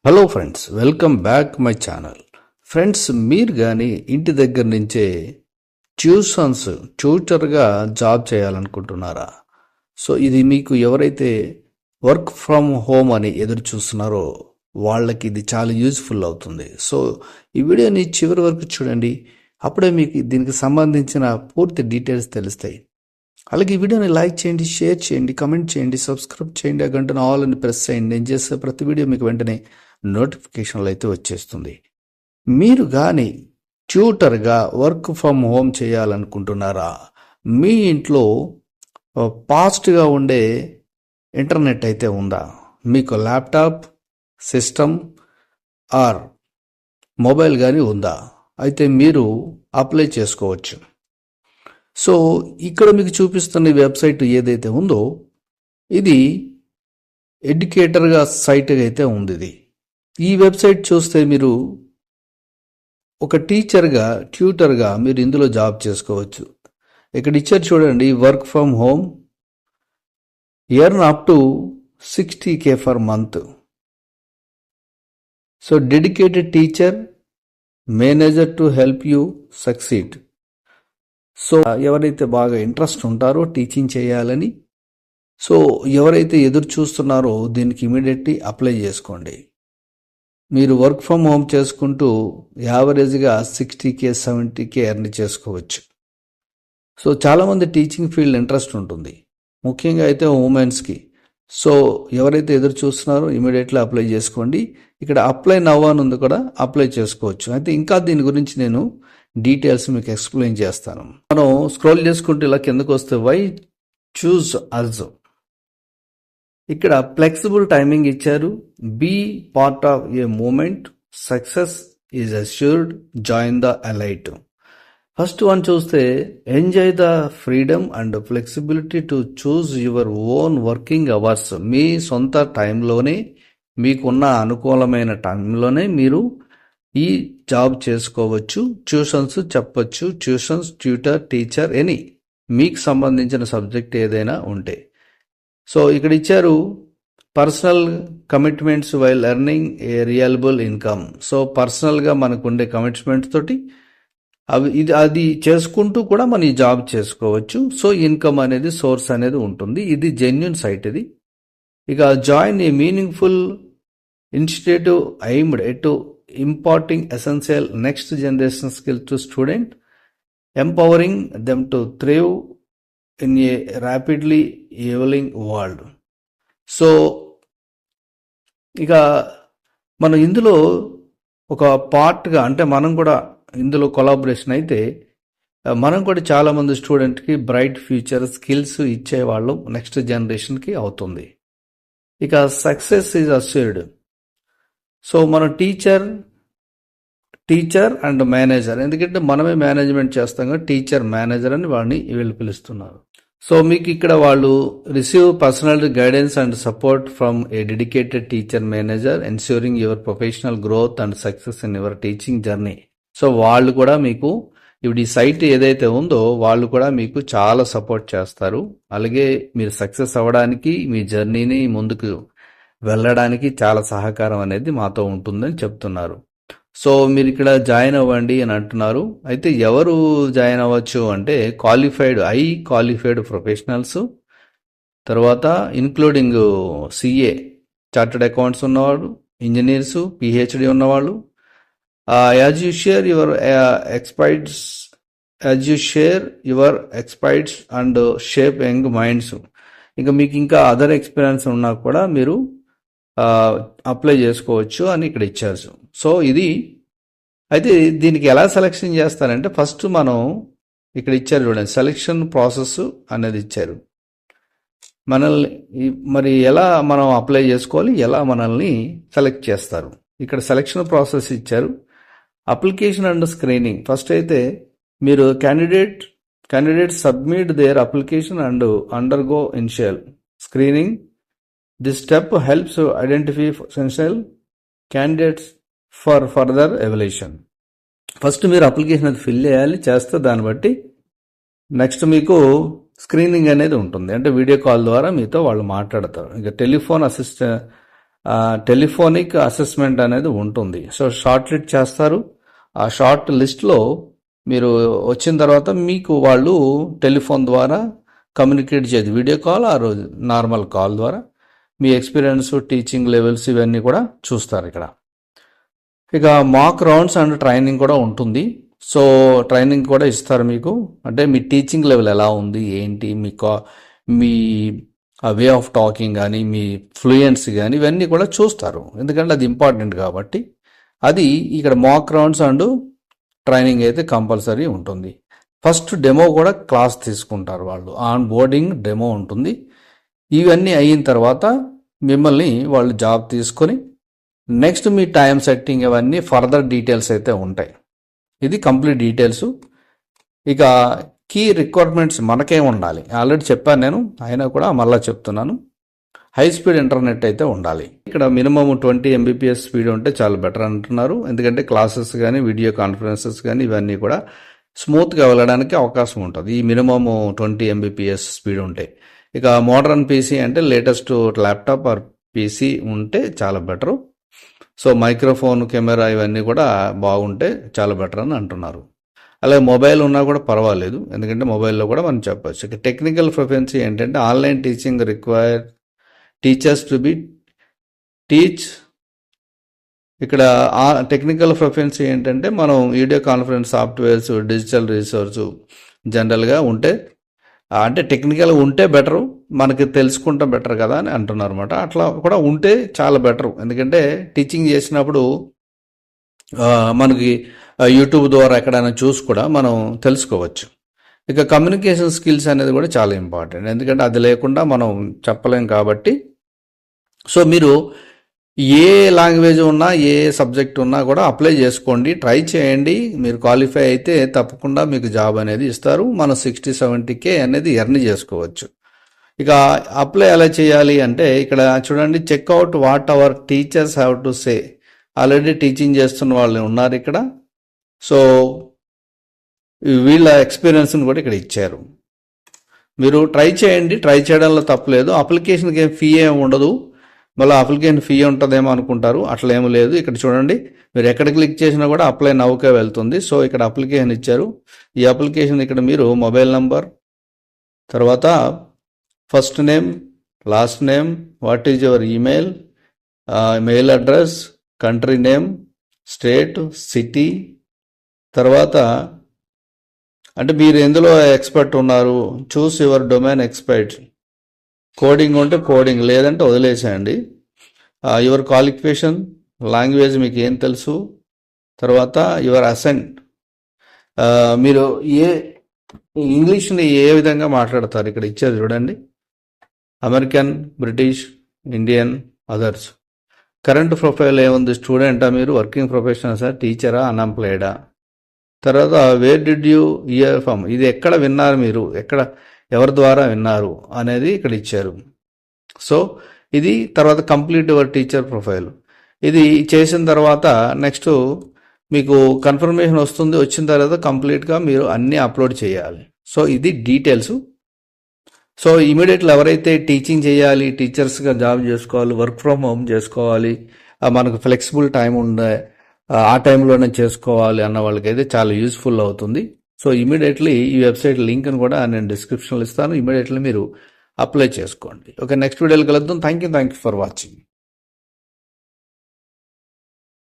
Hello friends, welcome back my channel. Friends, మీరు కానీ ఇంటి దగ్గర నుంచే ట్యూటర్గా జాబ్ చేయాలనుకుంటున్నారా? సో ఇది మీకు ఎవరైతే వర్క్ ఫ్రమ్ హోమ్ అని ఎదురు చూస్తున్నారో వాళ్ళకి ఇది చాలా యూజ్ఫుల్ అవుతుంది. సో ఈ వీడియోని చివరి వరకు చూడండి, అప్పుడే మీకు దీనికి సంబంధించిన పూర్తి డీటెయిల్స్ తెలుస్తాయి. అలాగే ఈ వీడియోని లైక్ చేయండి, షేర్ చేయండి, కమెంట్ చేయండి, సబ్స్క్రైబ్ చేయండి, ఆ గంటను ఆల్ అని ప్రెస్ చేయండి. నేను చేసే ప్రతి వీడియో మీకు వెంటనే నోటిఫికేషన్లు అయితే వచ్చేస్తుంది. మీరు కానీ ట్యూటర్గా వర్క్ ఫ్రమ్ హోమ్ చేయాలనుకుంటున్నారా? మీ ఇంట్లో ఫాస్ట్గా ఉండే ఇంటర్నెట్ అయితే ఉందా? మీకు ల్యాప్టాప్, సిస్టమ్ ఆర్ మొబైల్ కానీ ఉందా? అయితే మీరు అప్లై చేసుకోవచ్చు. సో ఇక్కడ మీకు చూపిస్తున్న వెబ్సైట్ ఏదైతే ఉందో ఇది ఎడ్యుకేటర్గా సైట్గా అయితే ఉంది. ఇది ఈ వెబ్సైట్ చూస్తే మీరు ఒక ట్యూటర్గా మీరు ఇందులో జాబ్ చేసుకోవచ్చు. ఇక్కడ ఇచ్చారు చూడండి, work from home, earn up to 60K for month. So dedicated teacher, manager to help you succeed. So ఎవరైతే బాగా ఇంట్రెస్ట్ ఉంటారో టీచింగ్ చేయాలని, సో ఎవరైతే ఎదురు చూస్తున్నారో దీనికి ఇమీడియట్లీ అప్లై చేసుకోండి. మీరు వర్క్ ఫ్రమ్ హోమ్ చేసుకుంటూ యావరేజ్గా 60K 70K ఎర్న్ చేసుకోవచ్చు. సో చాలామంది టీచింగ్ ఫీల్డ్ ఇంట్రెస్ట్ ఉంటుంది, ముఖ్యంగా అయితే ఉమెన్స్కి. సో ఎవరైతే ఎదురు చూస్తున్నారో ఇమీడియట్లీ అప్లై చేసుకోండి. ఇక్కడ అప్లై నవ్ అని ఉంది, కూడా అప్లై చేసుకోవచ్చు. అయితే ఇంకా దీని గురించి నేను డీటెయిల్స్ మీకు ఎక్స్ప్లెయిన్ చేస్తాను. మనం స్క్రోల్ చేసుకుంటూ ఇలా కిందకు వస్తే వై చూజ్ అస్, ఇక్కడ ఫ్లెక్సిబుల్ టైమింగ్ ఇచ్చారు. Be part of a moment, success is assured, join the elite. First one చూస్తే enjoy the freedom and flexibility to choose your own working hours. మీ సొంత టైంలోనే, మీకున్న అనుకూలమైన టైంలోనే మీరు ఈ జాబ్ చేసుకోవచ్చు. ట్యూషన్స్ చెప్పచ్చు, ట్యూటర్, టీచర్, ఎనీ మీకు సంబంధించిన సబ్జెక్ట్ ఏదైనా ఉంటే. సో ఇక్కడ ఇచ్చారు పర్సనల్ కమిట్మెంట్స్ వైల్ ఎర్నింగ్ ఏ రియలబుల్ ఇన్కమ్. సో పర్సనల్గా మనకు ఉండే కమిట్మెంట్స్ తోటి అది చేసుకుంటూ కూడా మనం ఈ జాబ్ చేసుకోవచ్చు. సో ఇన్కమ్ అనేది, సోర్స్ అనేది ఉంటుంది. ఇది జెన్యూన్ సైట్ ఇది. ఇక join a meaningful initiative aimed at imparting essential next generation skill to student, empowering them to thrive in a rapidly evolving world. So ఇక మనం ఇందులో ఒక పార్ట్గా, అంటే మనం కూడా ఇందులో కొలాబరేషన్ అయితే మనం కూడా చాలామంది స్టూడెంట్కి బ్రైట్ ఫ్యూచర్ స్కిల్స్ ఇచ్చేవాళ్ళం నెక్స్ట్ జనరేషన్కి అవుతుంది. ఇక సక్సెస్ ఈజ్ అష్యూర్డ్. సో మనం టీచర్ అండ్ మేనేజర్, ఎందుకంటే మనమే మేనేజ్మెంట్ చేస్తాం కదా, టీచర్, మేనేజర్ అని వాడిని వీళ్ళు పిలుస్తున్నారు. సో మీకు ఇక్కడ వాళ్ళు receive personal guidance and support from a dedicated teacher, manager, ensuring your professional growth and success in your teaching journey. So వాళ్ళు కూడా మీకు ఇప్పుడు ఈ సైట్ ఏదైతే ఉందో వాళ్ళు కూడా మీకు చాలా సపోర్ట్ చేస్తారు. అలాగే మీరు సక్సెస్ అవ్వడానికి, మీ జర్నీని ముందుకు వెళ్ళడానికి చాలా సహకారం అనేది మాతో ఉంటుందని చెప్తున్నారు. సో మీరు ఇక్కడ జాయిన్ అవ్వండి అని అంటున్నారు. అయితే ఎవరు జాయిన్ అవ్వచ్చు అంటే క్వాలిఫైడ్ ప్రొఫెషనల్స్, తర్వాత ఇన్క్లూడింగ్ CA, చార్టర్డ్ అకౌంట్స్ ఉన్నవాళ్ళు, ఇంజనీర్స్, PhD ఉన్నవాళ్ళు. As you share your expertise and shape young minds. ఇంకా మీకు ఇంకా అదర్ ఎక్స్పీరియన్స్ ఉన్నా కూడా మీరు అప్లై చేసుకోవచ్చు అని ఇక్కడ ఇచ్చారు. సో ఇది అయితే దీనికి ఎలా సెలెక్షన్ చేస్తారంటే, ఫస్ట్ మనం ఇక్కడ ఇచ్చారు చూడండి, సెలెక్షన్ ప్రాసెస్ అనేది ఇచ్చారు. మనల్ని మరి ఎలా మనం అప్లై చేసుకోవాలి, ఎలా మనల్ని సెలెక్ట్ చేస్తారు. ఇక్కడ సెలెక్షన్ ప్రాసెస్ ఇచ్చారు. Application and screening. ఫస్ట్ అయితే మీరు candidate submit their application and undergo initial screening. This step helps identify potential candidates for further evaluation. First మీరు అప్లికేషన్ అది ఫిల్ చేస్తే దాన్ని బట్టి నెక్స్ట్ మీకు స్క్రీనింగ్ అనేది ఉంటుంది. అంటే వీడియో కాల్ ద్వారా మీతో వాళ్ళు మాట్లాడతారు. ఇక టెలిఫోన్ టెలిఫోనిక్ అసెస్మెంట్ అనేది ఉంటుంది. సో షార్ట్ లిస్ట్ చేస్తారు. ఆ షార్ట్ లిస్ట్లో మీరు వచ్చిన తర్వాత మీకు వాళ్ళు టెలిఫోన్ ద్వారా కమ్యూనికేట్ చేయదు, వీడియో కాల్ ఆ రోజు నార్మల్ కాల్ ద్వారా మీ ఎక్స్పీరియన్స్, టీచింగ్ లెవెల్స్ ఇవన్నీ కూడా చూస్తారు ఇక్కడ. ఇక మాక్ రౌండ్స్ అండ్ ట్రైనింగ్ కూడా ఉంటుంది. సో ట్రైనింగ్ కూడా ఇస్తారు మీకు, అంటే మీ టీచింగ్ లెవెల్ ఎలా ఉంది ఏంటి, మీ వే ఆఫ్ టాకింగ్ కానీ మీ ఫ్లూయెన్సీ కానీ ఇవన్నీ కూడా చూస్తారు, ఎందుకంటే అది ఇంపార్టెంట్ కాబట్టి. అది ఇక్కడ మాక్ రౌండ్స్ అండ్ ట్రైనింగ్ అయితే కంపల్సరీ ఉంటుంది. ఫస్ట్ డెమో కూడా క్లాస్ తీసుకుంటారు వాళ్ళు, ఆన్ బోర్డింగ్ డెమో ఉంటుంది. ఇవన్నీ అయిన తర్వాత మిమ్మల్ని వాళ్ళు జాబ్ తీసుకొని నెక్స్ట్ మీ టైం సెట్టింగ్ ఇవన్నీ ఫర్దర్ డీటెయిల్స్ అయితే ఉంటాయి. ఇది కంప్లీట్ డీటెయిల్స్. ఇక కీ రిక్వైర్మెంట్స్ మనకే ఉండాలి, ఆల్రెడీ చెప్పాను నేను, అయినా కూడా మళ్ళీ చెప్తున్నాను. హై స్పీడ్ ఇంటర్నెట్ అయితే ఉండాలి. ఇక్కడ మినిమం 20 Mbps స్పీడ్ ఉంటే చాలా బెటర్ అంటున్నారు, ఎందుకంటే క్లాసెస్ కానీ వీడియో కాన్ఫరెన్సెస్ కానీ ఇవన్నీ కూడా స్మూత్గా వెళ్ళడానికి అవకాశం ఉంటుంది ఈ మినిమం 20 Mbps స్పీడ్ ఉంటే. ఇక మోడర్న్ పీసీ అంటే లేటెస్ట్ ల్యాప్టాప్ ఆర్ పీసీ ఉంటే చాలా బెటరు. సో మైక్రోఫోన్, కెమెరా ఇవన్నీ కూడా బాగుంటే చాలా బెటర్ అని అంటున్నారు. అలాగే మొబైల్ ఉన్నా కూడా పర్వాలేదు, ఎందుకంటే మొబైల్లో కూడా మనం చెప్పచ్చు. ఇక టెక్నికల్ ప్రొఫెన్సీ ఏంటంటే online teaching require teachers to be teach. ఇక్కడ టెక్నికల్ ప్రొఫెన్సీ ఏంటంటే మనం video conference softwares, digital resource జనరల్గా ఉంటే, అంటే టెక్నికల్గా ఉంటే బెటరు, మనకి తెలుసుకుంటే బెటర్ కదా అని అంటున్నారు అనమాట. అట్లా కూడా ఉంటే చాలా బెటరు, ఎందుకంటే టీచింగ్ చేసినప్పుడు మనకి యూట్యూబ్ ద్వారా ఎక్కడైనా చూసి కూడా మనం తెలుసుకోవచ్చు. ఇక కమ్యూనికేషన్ స్కిల్స్ అనేది కూడా చాలా ఇంపార్టెంట్, ఎందుకంటే అది లేకుండా మనం చెప్పలేం కాబట్టి. సో మీరు ఏ లాంగ్వేజ్ ఉన్నా ఏ సబ్జెక్ట్ ఉన్నా కూడా అప్లై చేసుకోండి, ట్రై చేయండి. మీరు క్వాలిఫై అయితే తప్పకుండా మీకు జాబ్ అనేది ఇస్తారు. మనం 60-70K అనేది ఎర్న్ చేసుకోవచ్చు. ఇక అప్లై ఎలా చేయాలి అంటే ఇక్కడ చూడండి, check out what our teachers have to say. Already teaching చేస్తున్న వాళ్ళు ఉన్నారు ఇక్కడ. సో వీళ్ళ ఎక్స్పీరియన్స్ని కూడా ఇక్కడ ఇచ్చారు. మీరు ట్రై చేయండి, ట్రై చేయడంలో తప్పలేదు. అప్లికేషన్కి ఏం ఫీ ఏమి ఉండదు, మళ్ళీ అప్లికేషన్ ఫీ ఉంటుందేమో అనుకుంటారు, అట్లా ఏమీ లేదు. ఇక్కడ చూడండి, మీరు ఎక్కడ క్లిక్ చేసినా కూడా అప్లై నౌకే వెళ్తుంది. సో ఇక్కడ అప్లికేషన్ ఇచ్చారు. ఈ అప్లికేషన్ ఇక్కడ మీరు మొబైల్ నంబర్, తర్వాత first name, last name, what is your email, mail address, country name, state, city, తర్వాత అంటే మీరు ఎందులో ఎక్స్పర్ట్ ఉన్నారు, choose your domain expert. Coding ఉంటే కోడింగ్, లేదంటే వదిలేసేయండి. యువర్ క్వాలిఫికేషన్, లాంగ్వేజ్ మీకు ఏం తెలుసు, తర్వాత యువర్ అసెంట్, మీరు ఇంగ్లీష్ని ఏ విధంగా మాట్లాడతారు ఇక్కడ ఇచ్చేది చూడండి. American, British, Indian, others. Current profile ఏముంది, స్టూడెంటా మీరు, వర్కింగ్ ప్రొఫెషనల్సా, టీచరా, అన్ఎంప్లాయిడా. తర్వాత where did you here from, ఇది ఎక్కడ విన్నారు మీరు, ఎవరి ద్వారా విన్నారు అనేది ఇక్కడ ఇచ్చారు. సో ఇది తర్వాత కంప్లీట్ యువర్ టీచర్ ప్రొఫైల్. ఇది చేసిన తర్వాత నెక్స్ట్ మీకు కన్ఫర్మేషన్ వస్తుంది. వచ్చిన తర్వాత కంప్లీట్గా మీరు అన్నీ అప్లోడ్ చేయాలి. సో ఇది డీటెయిల్స్. సో ఇమీడియట్లీ ఎవరైతే టీచింగ్ చేయాలి, టీచర్స్గా జాబ్ చేసుకోవాలి, వర్క్ ఫ్రమ్ హోమ్ చేసుకోవాలి, మనకు ఫ్లెక్సిబుల్ టైం ఉండే ఆ టైంలోనే చేసుకోవాలి అన్న వాళ్ళకైతే చాలా యూస్ఫుల్ అవుతుంది. సో ఇమీడియట్లీ ఈ వెబ్సైట్ లింక్ని కూడా నేను డిస్క్రిప్షన్లో ఇస్తాను, ఇమీడియట్లీ మీరు అప్లై చేసుకోండి. ఓకే, నెక్స్ట్ వీడియోలో కలుద్దాం. Thank you for watching.